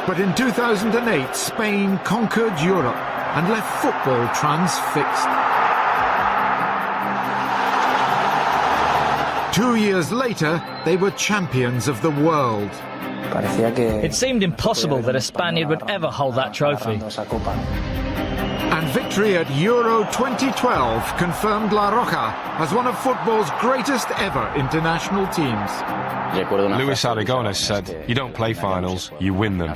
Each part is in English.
But in 2008, Spain conquered Europe and left football transfixed. 2 years later, they were champions of the world. It seemed impossible that a Spaniard would ever hold that trophy. And victory at Euro 2012 confirmed La Roja as one of football's greatest ever international teams. Luis Aragonés said, "You don't play finals, you win them."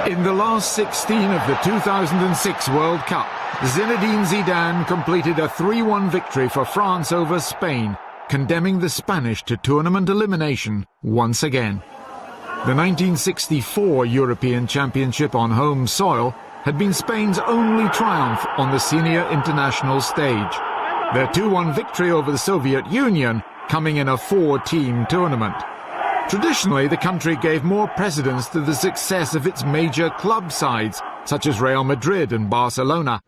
In the last 16 of the 2006 World Cup, Zinedine Zidane completed a 3-1 victory for France over Spain, condemning the Spanish to tournament elimination once again. The 1964 European Championship on home soil had been Spain's only triumph on the senior international stage. Their 2-1 victory over the Soviet Union coming in a 4-team tournament. Traditionally, the country gave more precedence to the success of its major club sides, such as Real Madrid and Barcelona.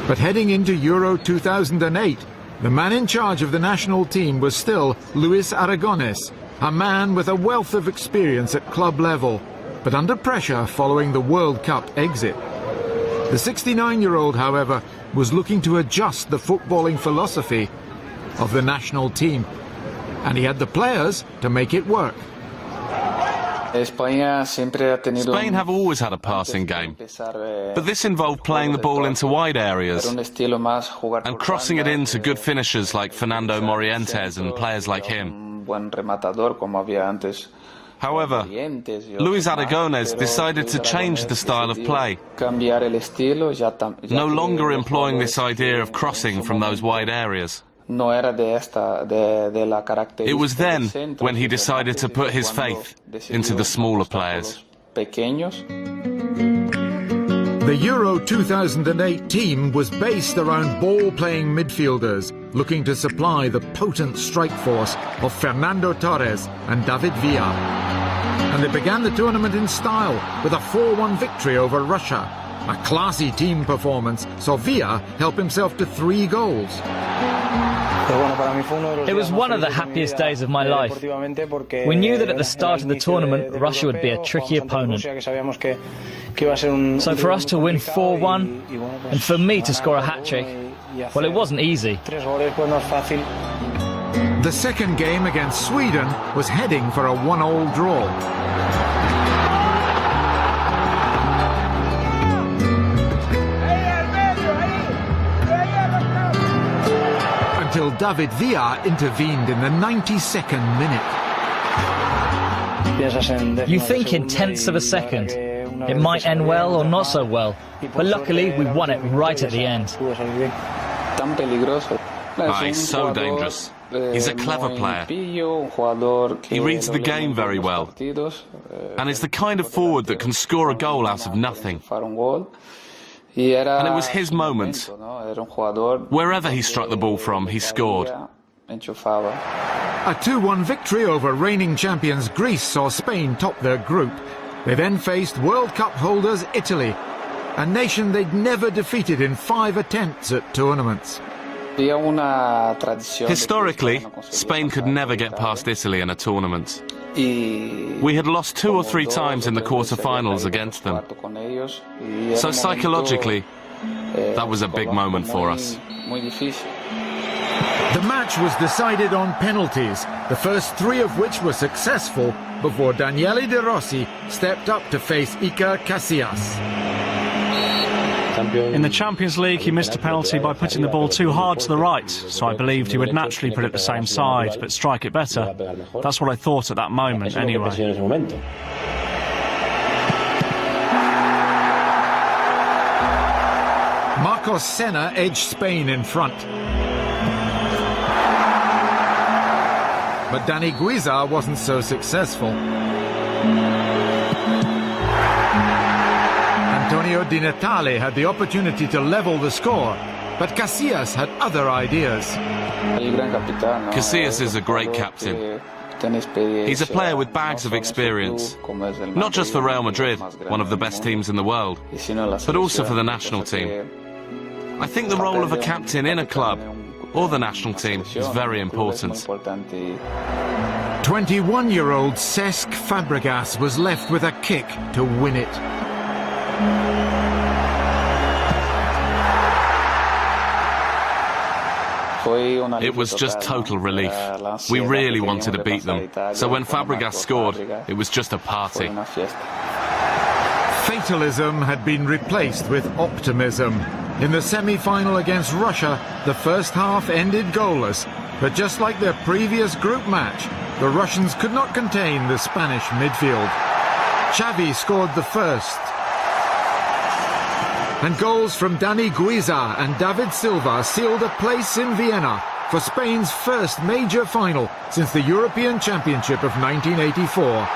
But heading into Euro 2008, the man in charge of the national team was still Luis Aragonés, a man with a wealth of experience at club level, but under pressure following the World Cup exit. The 69-year-old, however, was looking to adjust the footballing philosophy of the national team, and he had the players to make it work. Spain have always had a passing game, but this involved playing the ball into wide areas and crossing it into good finishers like Fernando Morientes and players like him. However, Luis Aragonés decided to change the style of play, no longer employing this idea of crossing from those wide areas. It was then when he decided to put his faith into the smaller players. The Euro 2008 team was based around ball-playing midfielders looking to supply the potent strike force of Fernando Torres and David Villa. And they began the tournament in style with a 4-1 victory over Russia. A classy team performance saw Villa help himself to 3 goals. It was one of the happiest days of my life. We knew that at the start of the tournament, Russia would be a tricky opponent. So for us to win 4-1, and for me to score a hat-trick, well, it wasn't easy. The second game against Sweden was heading for a 1-1 draw. Until David Villa intervened in the 92nd minute. You think in tenths of a second. It might end well or not so well, but luckily we won it right at the end. He's so dangerous. He's a clever player. He reads the game very well, and is the kind of forward that can score a goal out of nothing. And it was his moment. Wherever he struck the ball from, he scored. A 2-1 victory over reigning champions Greece saw Spain top their group. They then faced World Cup holders Italy, a nation they'd never defeated in 5 attempts at tournaments. Historically, Spain could never get past Italy in a tournament. We had lost 2 or 3 times in the quarter-finals against them. So psychologically, that was a big moment for us. The match was decided on penalties, the first 3 of which were successful before Daniele De Rossi stepped up to face Iker Casillas. In the Champions League, he missed a penalty by putting the ball too hard to the right, so I believed he would naturally put it the same side, but strike it better. That's what I thought at that moment, anyway. Marcos Senna edged Spain in front. but Dani Guiza wasn't so successful. Antonio Di Natale had the opportunity to level the score, but Casillas had other ideas. Casillas is a great captain. He's a player with bags of experience, not just for Real Madrid, one of the best teams in the world, but also for the national team. I think the role of a captain in a club or the national team is very important. 21-year-old Cesc Fabregas was left with a kick to win it. It was just total relief. We really wanted to beat them. So when Fabregas scored, it was just a party. Fatalism had been replaced with optimism. In the semi-final against Russia, the first half ended goalless. But just like their previous group match, the Russians could not contain the Spanish midfield. Xavi scored the first. And goals from Dani Guiza and David Silva sealed a place in Vienna for Spain's first major final since the European Championship of 1984.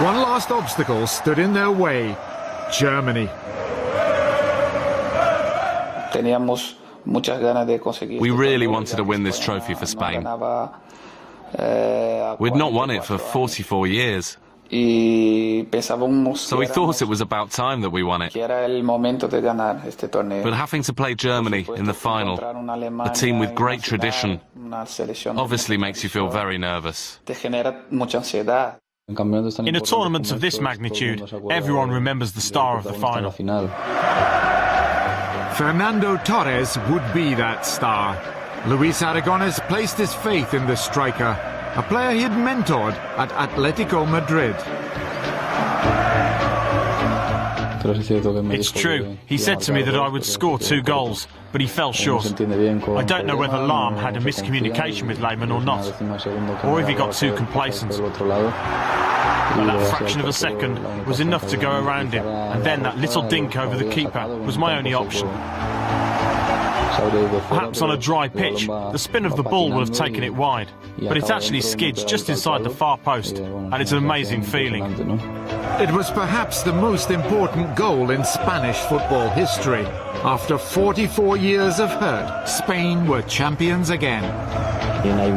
One last obstacle stood in their way: Germany. We really wanted to win this trophy for Spain. We'd not won it for 44 years. So we thought it was about time that we won it. But having to play Germany in the final, a team with great tradition, obviously makes you feel very nervous. In a tournament of this magnitude, everyone remembers the star of the final. Fernando Torres would be that star. Luis Aragonés placed his faith in the striker, a player he had mentored at Atletico Madrid. It's true. He said to me that I would score 2 goals, but he fell short. I don't know whether Lahm had a miscommunication with Lehmann or not, or if he got too complacent. But that fraction of a second was enough to go around him, and then that little dink over the keeper was my only option. Perhaps on a dry pitch, the spin of the ball will have taken it wide, but it actually skids just inside the far post, and it's an amazing feeling. It was perhaps the most important goal in Spanish football history. After 44 years of hurt, Spain were champions again. I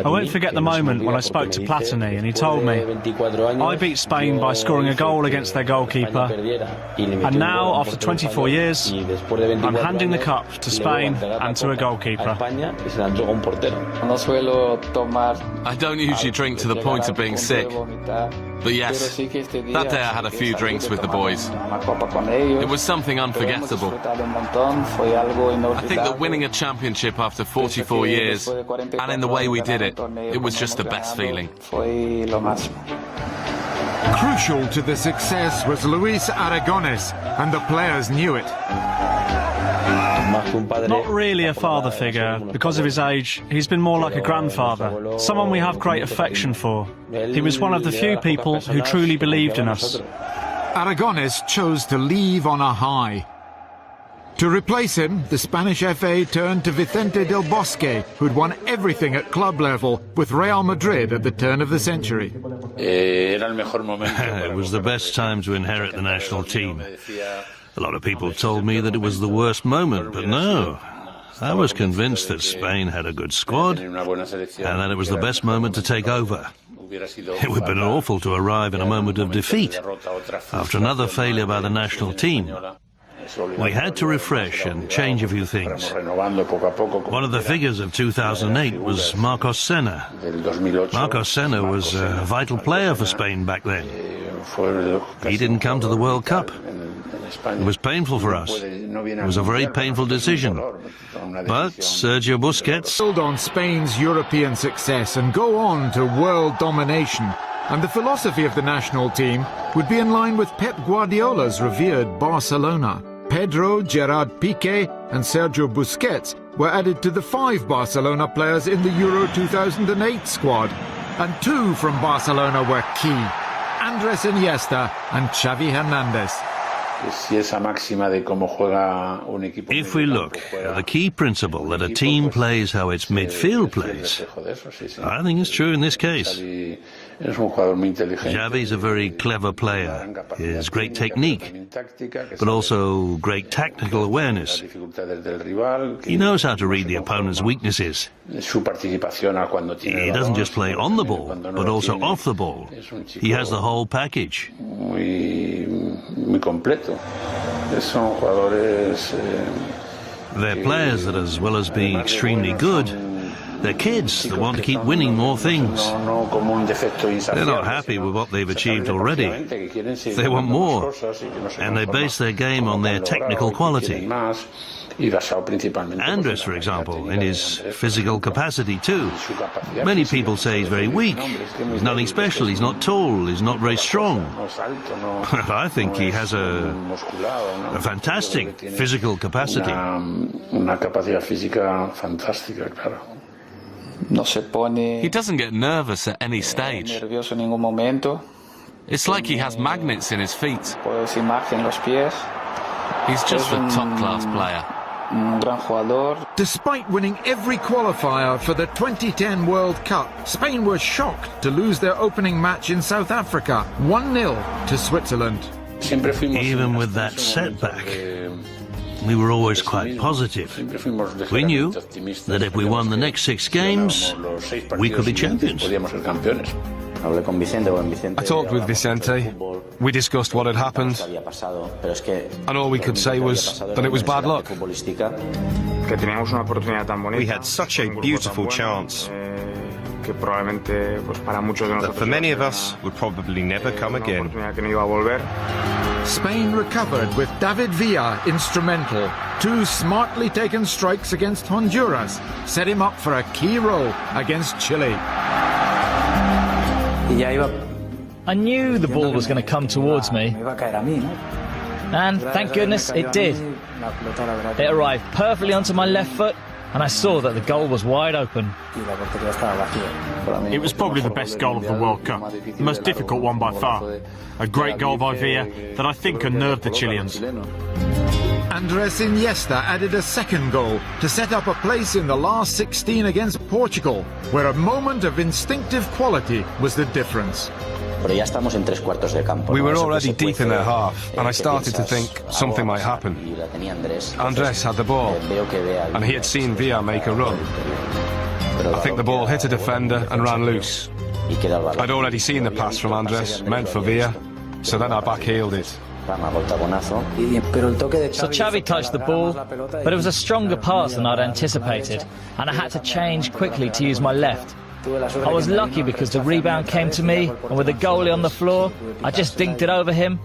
won't forget the moment when I spoke to Platini and he told me, I beat Spain by scoring a goal against their goalkeeper, and now, after 24 years, I'm handing the cup to Spain and to a goalkeeper. I don't usually drink to the point of being sick, but yes, that day I had a few drinks with the boys. It was something unforgettable. I think that winning a championship after 44 years, and in the way we did it, it was just the best feeling. Crucial to the success was Luis Aragonés, and the players knew it. Not really a father figure. Because of his age, he's been more like a grandfather, someone we have great affection for. He was one of the few people who truly believed in us. Aragonés chose to leave on a high. To replace him, the Spanish FA turned to Vicente del Bosque, who'd won everything at club level with Real Madrid at the turn of the century. It was the best time to inherit the national team. A lot of people told me that it was the worst moment, but no. I was convinced that Spain had a good squad and that it was the best moment to take over. It would have been awful to arrive in a moment of defeat after another failure by the national team. We had to refresh and change a few things. One of the figures of 2008 was Marcos Senna. Marcos Senna was a vital player for Spain back then. He didn't come to the World Cup. It was painful for us. It was a very painful decision. But Sergio Busquets build on Spain's European success and go on to world domination. And the philosophy of the national team would be in line with Pep Guardiola's revered Barcelona. Pedro, Gerard Piqué and Sergio Busquets were added to the 5 Barcelona players in the Euro 2008 squad. And 2 from Barcelona were key: Andrés Iniesta and Xavi Hernández. If we look at the key principle that a team plays how its midfield plays, I think it's true in this case. Xavi's a very clever player. He has great technique, but also great tactical awareness. He knows how to read the opponent's weaknesses. He doesn't just play on the ball, but also off the ball. He has the whole package. They're players that, as well as being extremely good, they're kids that want to keep winning more things. They're not happy with what they've achieved already. They want more, and they base their game on their technical quality. Andres, for example, in his physical capacity too. Many people say he's very weak. He's nothing special, he's not tall, he's not very strong. But I think he has a fantastic physical capacity. He doesn't get nervous at any stage. It's like he has magnets in his feet. He's just a top-class player. Despite winning every qualifier for the 2010 World Cup, Spain were shocked to lose their opening match in South Africa, 1-0 to Switzerland. Even with that setback, we were always quite positive. We knew that if we won the next 6 games, we could be champions. I talked with Vicente. We discussed what had happened, and all we could say was that it was bad luck. We had such a beautiful chance that for many of us would probably never come again. Spain recovered with David Villa instrumental. 2 smartly taken strikes against Honduras set him up for a key role against Chile. I knew the ball was going to come towards me, and thank goodness it did. It arrived perfectly onto my left foot, and I saw that the goal was wide open. It was probably the best goal of the World Cup, the most difficult one by far. A great goal by Villa that I think unnerved the Chileans. Andres Iniesta added a second goal to set up a place in the last 16 against Portugal, where a moment of instinctive quality was the difference. We were already deep in their half, and I started to think something might happen. Andres had the ball, and he had seen Villa make a run. I think the ball hit a defender and ran loose. I'd already seen the pass from Andres, meant for Villa, so then I back-heeled it. So Xavi touched the ball, but it was a stronger pass than I'd anticipated, and I had to change quickly to use my left. I was lucky because the rebound came to me, and with the goalie on the floor, I just dinked it over him,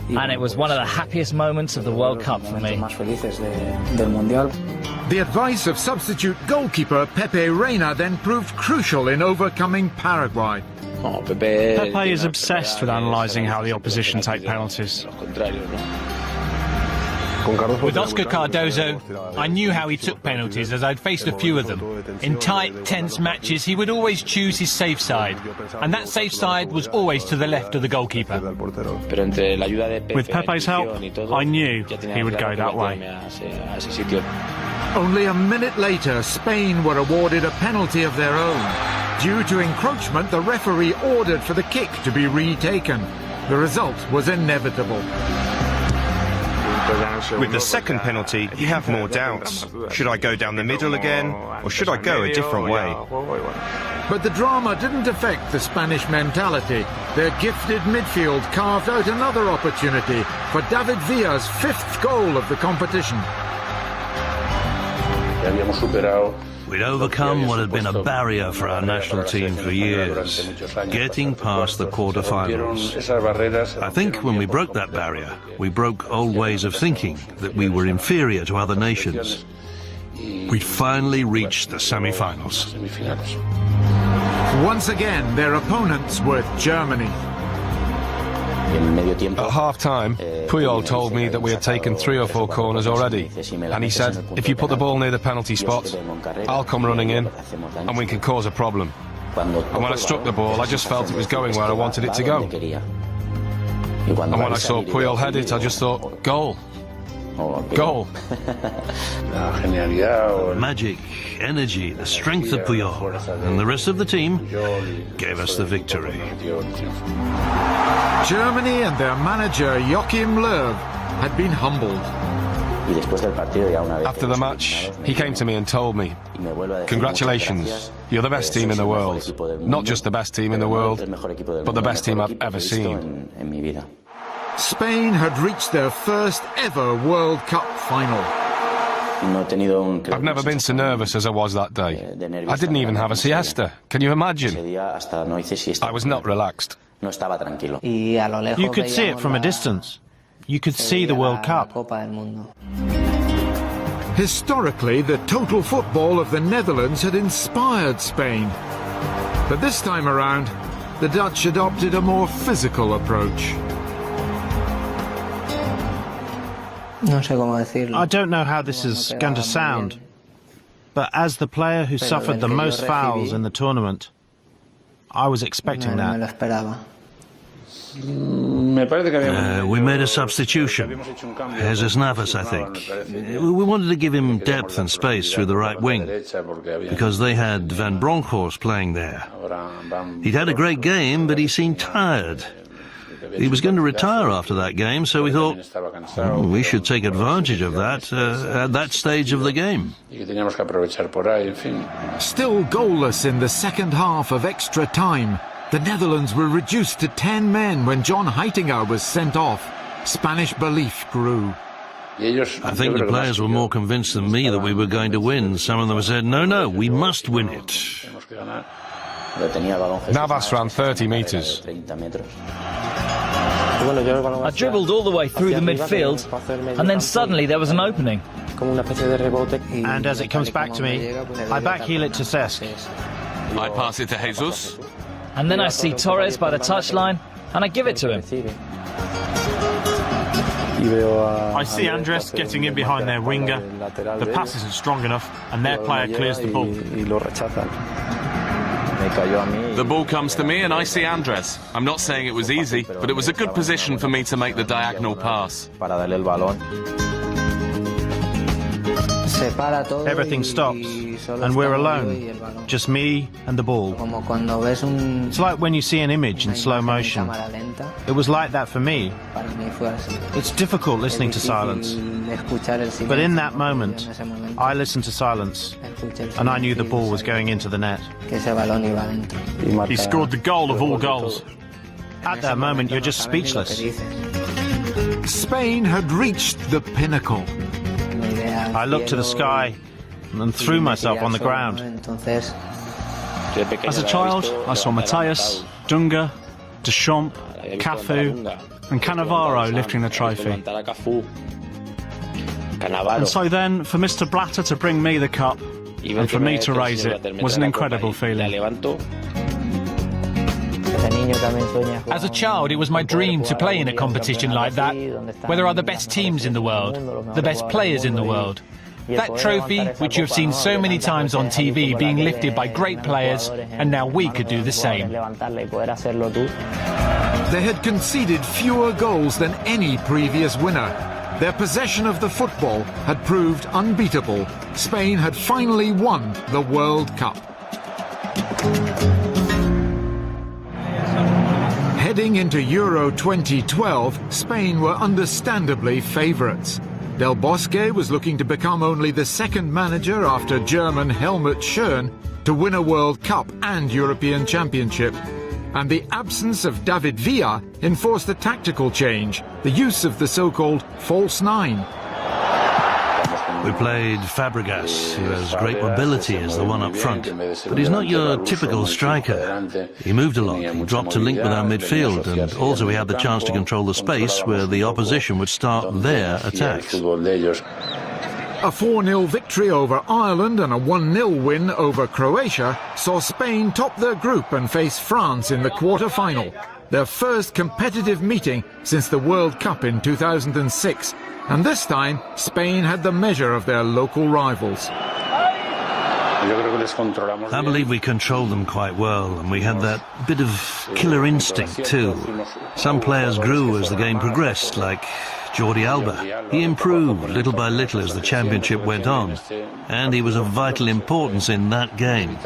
and it was one of the happiest moments of the World Cup for me. The advice of substitute goalkeeper Pepe Reina then proved crucial in overcoming Paraguay. Pepe is obsessed with analysing how the opposition take penalties. With Oscar Cardozo, I knew how he took penalties as I'd faced a few of them. In tight, tense matches, he would always choose his safe side, and that safe side was always to the left of the goalkeeper. With Pepe's help, I knew he would go that way. Only a minute later, Spain were awarded a penalty of their own. Due to encroachment, the referee ordered for the kick to be retaken. The result was inevitable. With the second penalty, you have more doubts. Should I go down the middle again, or should I go a different way? But the drama didn't affect the Spanish mentality. Their gifted midfield carved out another opportunity for David Villa's 5th goal of the competition. We'd overcome what had been a barrier for our national team for years, getting past the quarter-finals. I think when we broke that barrier, we broke old ways of thinking, that we were inferior to other nations. We'd finally reached the semi-finals. Once again, their opponents were Germany. At half-time, Puyol told me that we had taken 3 or 4 corners already, and he said, if you put the ball near the penalty spot, I'll come running in, and we can cause a problem. And when I struck the ball, I just felt it was going where I wanted it to go. And when I saw Puyol head it, I just thought, goal. Goal. Magic, energy, the strength of Puyol, and the rest of the team gave us the victory. Germany and their manager Joachim Löw had been humbled. After the match, he came to me and told me, congratulations, you're the best team in the world. Not just the best team in the world, but the best team I've ever seen. Spain had reached their first ever World Cup final. I've never been so nervous as I was that day. I didn't even have a siesta. Can you imagine? I was not relaxed. You could see it from a distance. You could see the World Cup. Historically, the total football of the Netherlands had inspired Spain. But this time around, the Dutch adopted a more physical approach. I don't know how this is going to sound, but as the player who suffered the most fouls in the tournament, I was expecting that. We made a substitution. Jesus Navas, I think. We wanted to give him depth and space through the right wing, because they had Van Bronckhorst playing there. He'd had a great game, but he seemed tired. He was going to retire after that game, so we thought we should take advantage of that at that stage of the game. Still goalless in the second half of extra time, the Netherlands were reduced to 10 men when John Heitinga was sent off. Spanish belief grew. I think the players were more convinced than me that we were going to win. Some of them said, no, we must win it. Navas ran 30 metres. I dribbled all the way through the midfield, and then suddenly there was an opening. And as it comes back to me, I backheel it to Cesc. I pass it to Jesus. And then I see Torres by the touchline, and I give it to him. I see Andres getting in behind their winger. The pass isn't strong enough, and their player clears the ball. The ball comes to me and I see Andres. I'm not saying it was easy, but it was a good position for me to make the diagonal pass. Everything stops, and we're alone, just me and the ball. It's like when you see an image in slow motion. It was like that for me. It's difficult listening to silence, but in that moment, I listened to silence, and I knew the ball was going into the net. He scored the goal of all goals. At that moment, you're just speechless. Spain had reached the pinnacle. I looked to the sky and threw myself on the ground. As a child, I saw Matthias, Dunga, Deschamps, Cafu and Cannavaro lifting the trophy. And so then, for Mr. Blatter to bring me the cup and for me to raise it was an incredible feeling. As a child, it was my dream to play in a competition like that, where there are the best teams in the world, the best players in the world. That trophy, which you have seen so many times on TV, being lifted by great players, and now we could do the same. They had conceded fewer goals than any previous winner. Their possession of the football had proved unbeatable. Spain had finally won the World Cup. Heading into Euro 2012, Spain were understandably favourites. Del Bosque was looking to become only the second manager after German Helmut Schön to win a World Cup and European Championship. And the absence of David Villa enforced a tactical change, the use of the so-called false nine. We played Fabregas, who has great mobility as the one up front, but he's not your typical striker. He moved a lot, he dropped to link with our midfield, and also he had the chance to control the space where the opposition would start their attacks. A 4-0 victory over Ireland and a 1-0 win over Croatia saw Spain top their group and face France in the quarter-final, their first competitive meeting since the World Cup in 2006. And this time, Spain had the measure of their local rivals. I believe we controlled them quite well, and we had that bit of killer instinct too. Some players grew as the game progressed, like Jordi Alba. He improved little by little as the championship went on, and he was of vital importance in that game.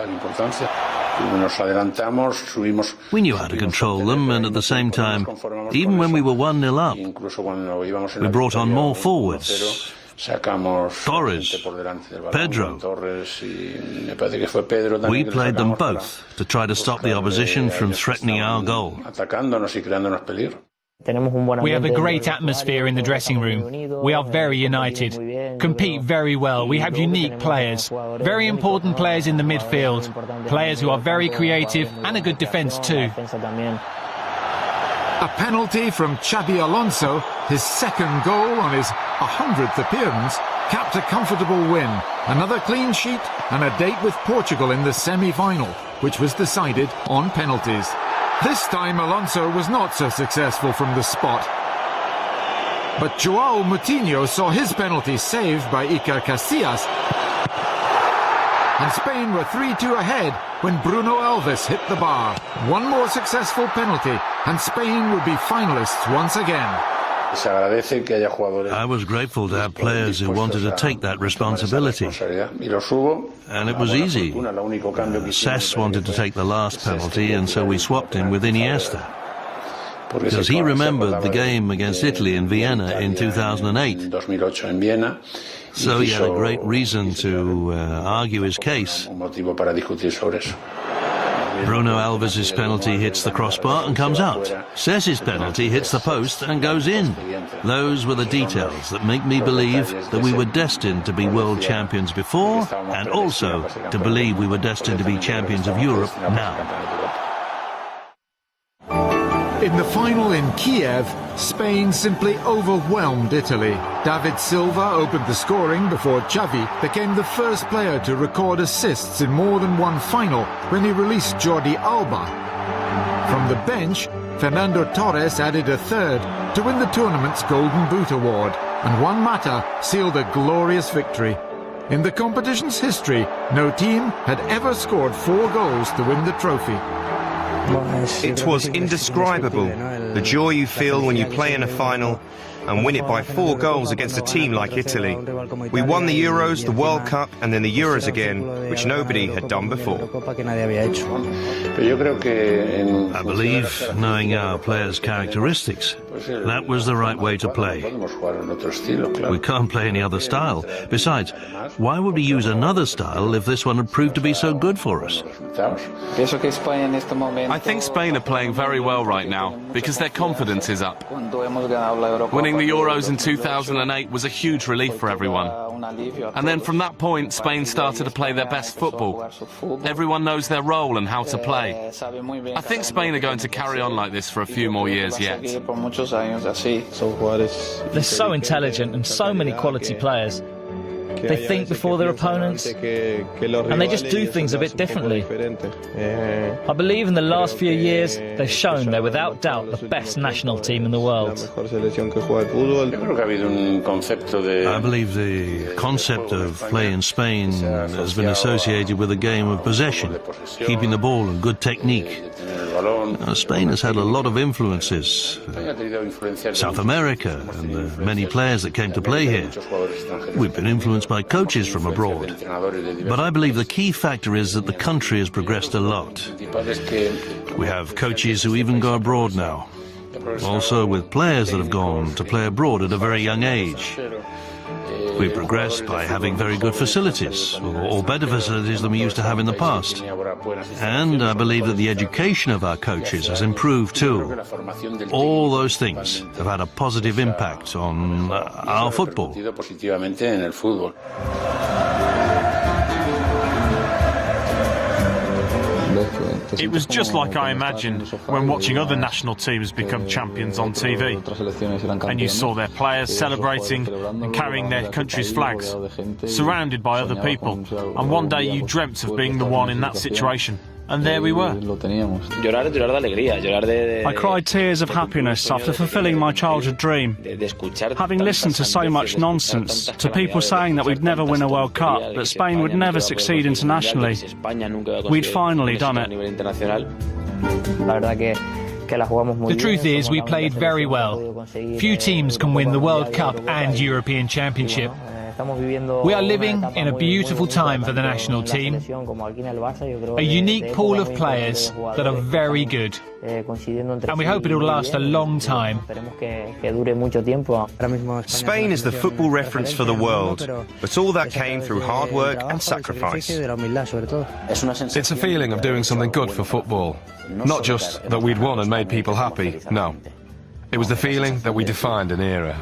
We knew how to control them, and at the same time, even when we were 1-0 up, we brought on more forwards. Torres, Pedro. We played them both to try to stop the opposition from threatening our goal. We have a great atmosphere in the dressing room. We are very united, compete very well. We have unique players, very important players in the midfield, players who are very creative, and a good defence too. A penalty from Xabi Alonso, his second goal on his 100th appearance, capped a comfortable win, another clean sheet and a date with Portugal in the semi-final, which was decided on penalties. This time Alonso was not so successful from the spot. But João Moutinho saw his penalty saved by Iker Casillas, and Spain were 3-2 ahead when Bruno Alves hit the bar. One more successful penalty, and Spain would be finalists once again. I was grateful to have players who wanted to take that responsibility. And it was easy. Cesc wanted to take the last penalty, and so we swapped him with Iniesta. Because he remembered the game against Italy in Vienna in 2008. So he had a great reason to argue his case. Bruno Alves' penalty hits the crossbar and comes out. Ces's penalty hits the post and goes in. Those were the details that make me believe that we were destined to be world champions before, and also to believe we were destined to be champions of Europe now. In the final in Kiev, Spain simply overwhelmed Italy. David Silva opened the scoring before Xavi became the first player to record assists in more than one final when he released Jordi Alba. From the bench, Fernando Torres added a third to win the tournament's Golden Boot award, and Juan Mata sealed a glorious victory. In the competition's history, no team had ever scored 4 goals to win the trophy. It was indescribable, the joy you feel when you play in a final and win it by 4 goals against a team like Italy. We won the Euros, the World Cup, and then the Euros again, which nobody had done before. I believe, knowing our players' characteristics, that was the right way to play. We can't play any other style. Besides, why would we use another style if this one had proved to be so good for us? I think Spain are playing very well right now because their confidence is up. Winning the Euros in 2008 was a huge relief for everyone. And then from that point, Spain started to play their best football. Everyone knows their role and how to play. I think Spain are going to carry on like this for a few more years yet. They're so intelligent and so many quality players. They think before their opponents, and they just do things a bit differently. I believe in the last few years, they've shown they're without doubt the best national team in the world. I believe the concept of play in Spain has been associated with a game of possession, keeping the ball and good technique. Spain has had a lot of influences. South America and the many players that came to play here. We've been influenced by coaches from abroad. But I believe the key factor is that the country has progressed a lot. We have coaches who even go abroad now. Also with players that have gone to play abroad at a very young age. We progressed by having very good facilities, or better facilities than we used to have in the past. And I believe that the education of our coaches has improved too. All those things have had a positive impact on our football. It was just like I imagined when watching other national teams become champions on TV. And you saw their players celebrating and carrying their country's flags, surrounded by other people. And one day you dreamt of being the one in that situation. And there we were. I cried tears of happiness after fulfilling my childhood dream. Having listened to so much nonsense, to people saying that we'd never win a World Cup, that Spain would never succeed internationally, we'd finally done it. The truth is, we played very well. Few teams can win the World Cup and European Championship. We are living in a beautiful time for the national team. A unique pool of players that are very good. And we hope it will last a long time. Spain is the football reference for the world, but all that came through hard work and sacrifice. It's a feeling of doing something good for football. Not just that we'd won and made people happy, no. It was the feeling that we defined an era.